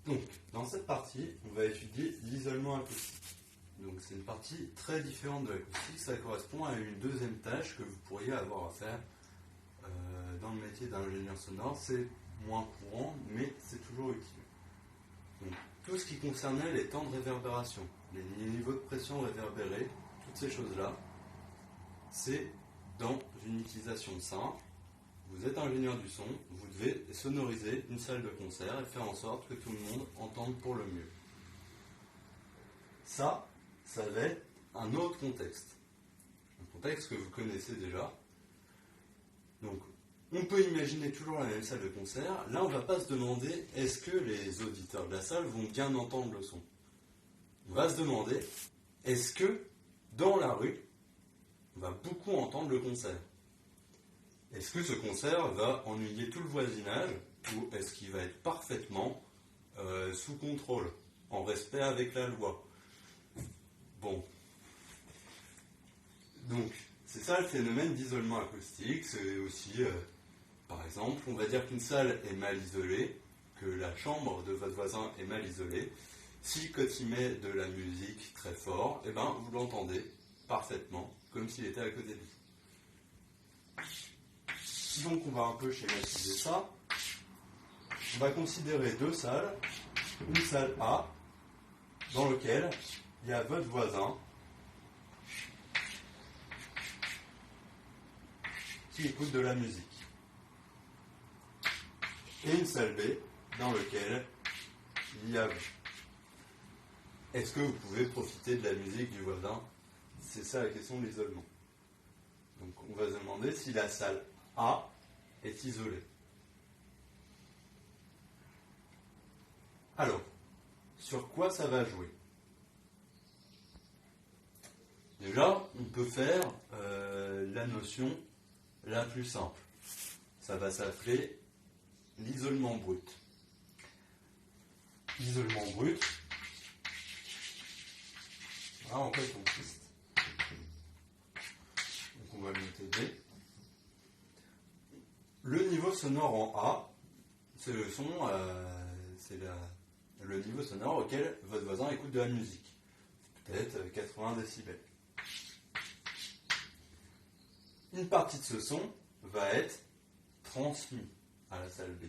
Donc, dans cette partie, on va étudier l'isolement acoustique. Donc, c'est une partie très différente de l'acoustique. Ça correspond à une deuxième tâche que vous pourriez avoir à faire dans le métier d'ingénieur sonore. C'est moins courant, mais c'est toujours utile. Donc, tout ce qui concernait les temps de réverbération, les niveaux de pression réverbérés, toutes ces choses-là, c'est dans une utilisation simple. Vous êtes ingénieur du son, vous devez sonoriser une salle de concert et faire en sorte que tout le monde entende pour le mieux. Ça va être un autre contexte. Un contexte que vous connaissez déjà. Donc, on peut imaginer toujours la même salle de concert. Là, on ne va pas se demander est-ce que les auditeurs de la salle vont bien entendre le son. On va se demander est-ce que dans la rue, on va beaucoup entendre le concert. Est-ce que ce concert va ennuyer tout le voisinage ou est-ce qu'il va être parfaitement sous contrôle, en respect avec la loi? Bon. Donc, c'est ça le phénomène d'isolement acoustique. C'est aussi, par exemple, on va dire qu'une salle est mal isolée, que la chambre de votre voisin est mal isolée. Si quand il met de la musique très fort, eh ben, vous l'entendez parfaitement, comme s'il était à côté de vous. Donc on va un peu schématiser ça. On va considérer deux salles. Une salle A, dans laquelle il y a votre voisin qui écoute de la musique. Et une salle B, dans laquelle il y a vous. Est-ce que vous pouvez profiter de la musique du voisin? C'est ça la question de l'isolement. Donc on va se demander si la salle A est isolée. Alors, sur quoi ça va jouer? Déjà, on peut faire la notion la plus simple. Ça va s'appeler l'isolement brut. L'isolement brut, en fait, consiste. Donc on va le noter B. Le niveau sonore en A, c'est le son, le niveau sonore auquel votre voisin écoute de la musique. Peut-être 80 décibels. Une partie de ce son va être transmis à la salle B.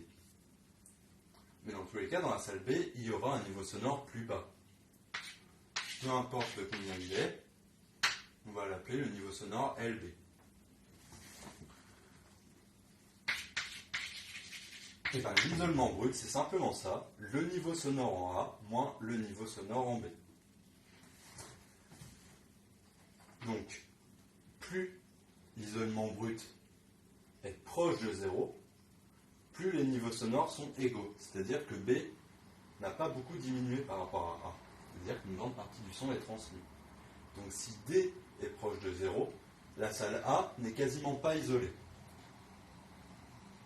Mais dans tous les cas, dans la salle B, il y aura un niveau sonore plus bas. Peu importe le combien il est, on va l'appeler le niveau sonore LB. Et bien, l'isolement brut, c'est simplement ça, le niveau sonore en A moins le niveau sonore en B. Donc, plus l'isolement brut est proche de 0, plus les niveaux sonores sont égaux. C'est-à-dire que B n'a pas beaucoup diminué par rapport à A. C'est-à-dire qu'une grande partie du son est transmise. Donc si D est proche de 0, la salle A n'est quasiment pas isolée.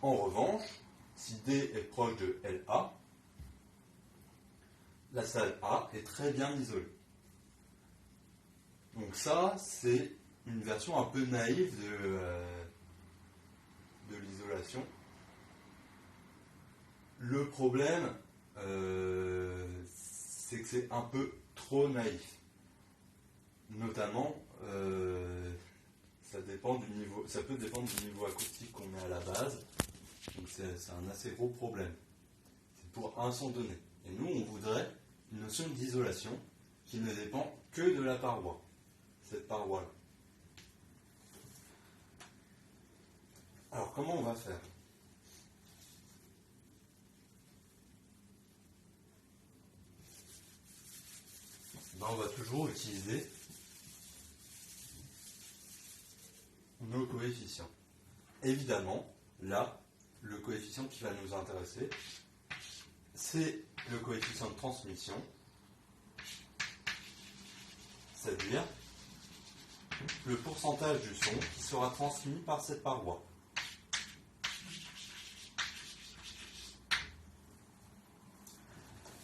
En revanche, si D est proche de LA, la salle A est très bien isolée. Donc ça, c'est une version un peu naïve de l'isolation. Le problème, c'est que c'est un peu trop naïf. Notamment, ça peut dépendre du niveau acoustique qu'on met à la base. Donc c'est un assez gros problème. C'est pour un son donné. Et nous, on voudrait une notion d'isolation qui ne dépend que de la paroi. Cette paroi-là. Alors, comment on va faire? On va toujours utiliser nos coefficients. Évidemment, là, le coefficient qui va nous intéresser, c'est le coefficient de transmission, c'est-à-dire le pourcentage du son qui sera transmis par cette paroi.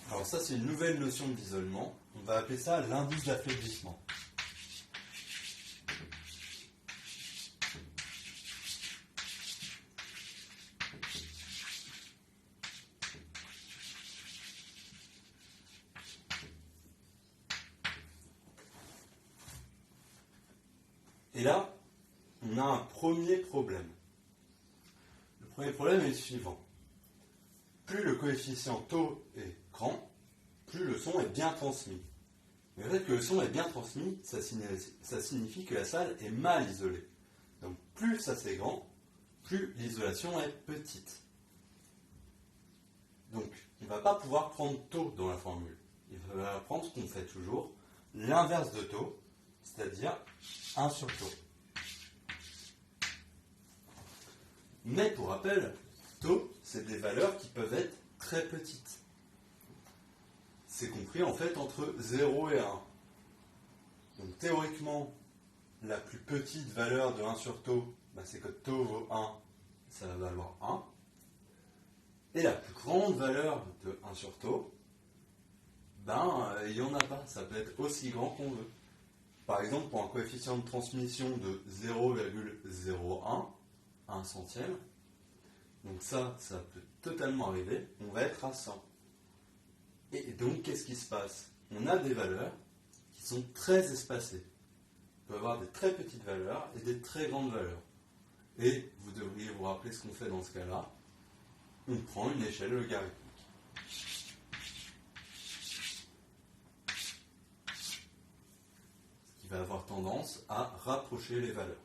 Alors ça, c'est une nouvelle notion d'isolement. On va appeler ça l'indice d'affaiblissement. Et là, on a un premier problème. Le premier problème est le suivant. Plus le coefficient taux est grand, plus le son est bien transmis. Mais le fait que le son est bien transmis, ça signifie que la salle est mal isolée. Donc plus ça c'est grand, plus l'isolation est petite. Donc on ne va pas pouvoir prendre taux dans la formule. Il va prendre ce qu'on fait toujours, l'inverse de taux, c'est-à-dire 1 sur taux. Mais pour rappel, taux, c'est des valeurs qui peuvent être très petites. C'est compris en fait entre 0 et 1. Donc théoriquement, la plus petite valeur de 1 sur taux, c'est que taux vaut 1, ça va valoir 1. Et la plus grande valeur de 1 sur taux, il n'y en a pas. Ça peut être aussi grand qu'on veut. Par exemple, pour un coefficient de transmission de 0,01, 1 centième, donc ça peut totalement arriver, on va être à 100. Et donc, qu'est-ce qui se passe? On a des valeurs qui sont très espacées. On peut avoir des très petites valeurs et des très grandes valeurs. Et vous devriez vous rappeler ce qu'on fait dans ce cas-là. On prend une échelle logarithmique. Ce qui va avoir tendance à rapprocher les valeurs.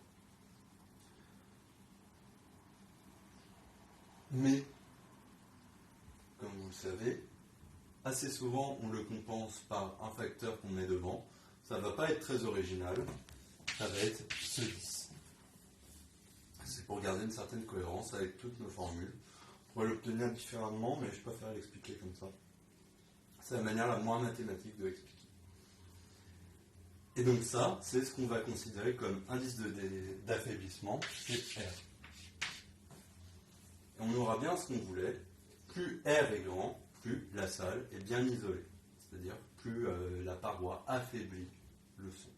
Mais, comme vous le savez, assez souvent on le compense par un facteur qu'on met devant. Ça ne va pas être très original. Ça va être ce 10. C'est pour garder une certaine cohérence avec toutes nos formules. On pourrait l'obtenir différemment, mais je préfère l'expliquer comme ça. C'est la manière la moins mathématique de l'expliquer. Et donc ça, c'est ce qu'on va considérer comme indice d'affaiblissement, c'est R. Et on aura bien ce qu'on voulait. Plus R est grand, plus la salle est bien isolée. C'est-à-dire plus la paroi affaiblit le son.